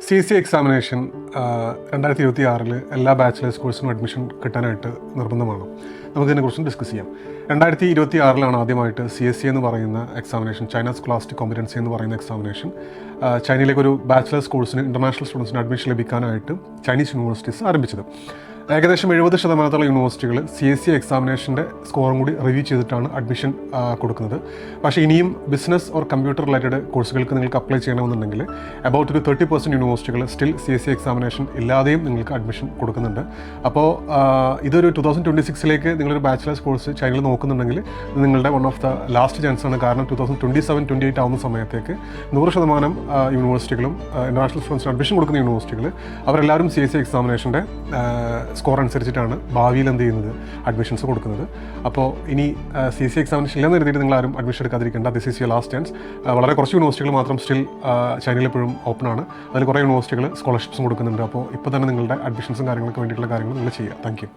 CSE examination 2026 എല്ലാ bachelors കോഴ്സിനും admission കിട്ടാനായിട്ട് നിർബന്ധമാണ്. നമുക്കിതിനെക്കുറിച്ച് ഡിസ്കസ് ചെയ്യാം. 2026 ആദ്യമായിട്ട് CSE എന്ന് പറയുന്ന എക്സാമിനേഷൻ, ചൈന സ്കോളാസ്റ്റിക് കോമ്പറ്റൻസി എന്ന് പറയുന്ന എക്സാമിനേഷൻ, ചൈനയിലേക്കൊരു ബാച്ചിലേഴ്സ് കോഴ്സിന് ഇൻ്റർനാഷണൽ സ്റ്റുഡൻസിന് അഡ്മിഷൻ ലഭിക്കാനായിട്ട് ചൈനീസ് യൂണിവേഴ്സിറ്റീസ് ആരംഭിച്ചത്. ഏകദേശം 70% യൂണിവേഴ്സിറ്റികൾ CSE എക്സാമിനേഷൻ്റെ സ്കോറും കൂടി റിവ്യൂ ചെയ്തിട്ടാണ് അഡ്മിഷൻ കൊടുക്കുന്നത്. പക്ഷേ ഇനിയും ബിസിനസ് ഓർ കമ്പ്യൂട്ടർ റിലേറ്റഡ് കോഴ്സുകൾക്ക് നിങ്ങൾക്ക് അപ്ലൈ ചെയ്യണമെന്നുണ്ടെങ്കിൽ അബൌട്ട് ഒരു 30% യൂണിവേഴ്സിറ്റികൾ സ്റ്റിൽ CSE എക്സാമിനേഷൻ ഇല്ലാതെയും നിങ്ങൾക്ക് അഡ്മിഷൻ കൊടുക്കുന്നുണ്ട്. അപ്പോൾ ഇതൊരു 2026 നിങ്ങളൊരു ബാച്ചിലേഴ്സ് കോഴ്സ് ചൈനയിൽ നോക്കുന്നുണ്ടെങ്കിൽ ഇത് നിങ്ങളുടെ one of the last chance ആണ്. കാരണം 2027-28 ആവുന്ന സമയത്തേക്ക് 100% യൂണിവേഴ്സിറ്റികളും ഇൻ്റർനാഷണൽ സ്റ്റുഡൻസിന് അഡ്മിഷൻ കൊടുക്കുന്ന യൂണിവേഴ്സിറ്റികൾ അവരെല്ലാവരും CSE എക്സാമിനേഷൻ്റെ സ്കോർ അനുസരിച്ചിട്ടാണ് ഭാവിയിൽ എന്ത് ചെയ്യുന്നത്, അഡ്മിഷൻസ് കൊടുക്കുന്നത്. അപ്പോൾ ഇനി CSE എക്സാമിനേഷൻ ഇല്ലെന്ന് കരുതിയിട്ട് നിങ്ങളാരും അഡ്മിഷൻ എടുക്കാതിരിക്കേണ്ട. This is your last chance. വളരെ കുറച്ച് യൂണിവേഴ്സിറ്റികൾ മാത്രം സ്റ്റിൽ ചൈനയിൽ എപ്പോഴും ഓപ്പൺ ആണ്. അതിൽ കുറേ യൂണിവേഴ്സിറ്റികൾ സ്കോളർഷിപ്സും കൊടുക്കുന്നുണ്ട്. അപ്പോൾ ഇപ്പോൾ തന്നെ നിങ്ങളുടെ അഡ്മിഷൻസും കാര്യങ്ങൾക്ക് വേണ്ടിയിട്ടുള്ള കാര്യങ്ങൾ നിങ്ങൾ ചെയ്യുക. Thank you.